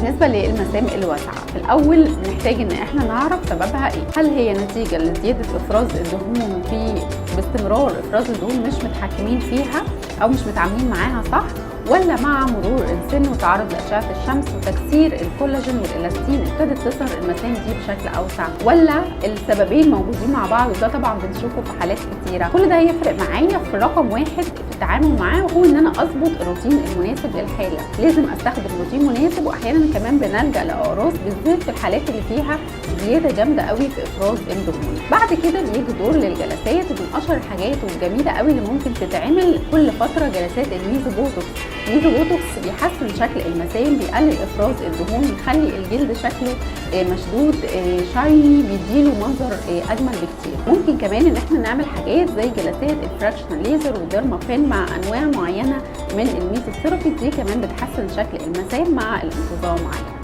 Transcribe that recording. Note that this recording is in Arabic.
بالنسبه للمسام الواسعه، في الاول محتاج ان احنا نعرف سببها ايه. هل هي نتيجه لزياده افراز الدهون باستمرار افراز الدهون مش متحكمين فيها او مش متعاملين معاها صح، ولا مع مرور السن وتعرض لاشعه الشمس وتكسير الكولاجين والالاستين ابتدت تظهر المسام دي بشكل اوسع، ولا السببين موجودين مع بعض؟ وده طبعا بنشوفه في حالات كتيره. كل ده هيفرق معايا في رقم واحد في التعامل معاه، وهو ان انا اظبط الروتين المناسب للحاله. لازم استخدم روتين مناسب، واحيانا كمان بنلجا لاقراص بالذات في الحالات اللي فيها زياده جامده قوي في افراز الدهون. بعد كده بيجي دور للجلسات، ومن اشهر الحاجات والجميله قوي اللي ممكن تتعمل كل فتره جلسات الميزو بوتوكس. الميزو بوتوكس بيحسن شكل المسام، بيقلل افراز الدهون، بيخلي الجلد شكله مشدود شايني، بيديله منظر اجمل بكتير. ممكن كمان ان احنا نعمل حاجات زي جلسات الفراكشنال ليزر والديرما بين مع انواع معينه من الميزوثيرابي، دي كمان بتحسن شكل المسام مع الانتظام عليها.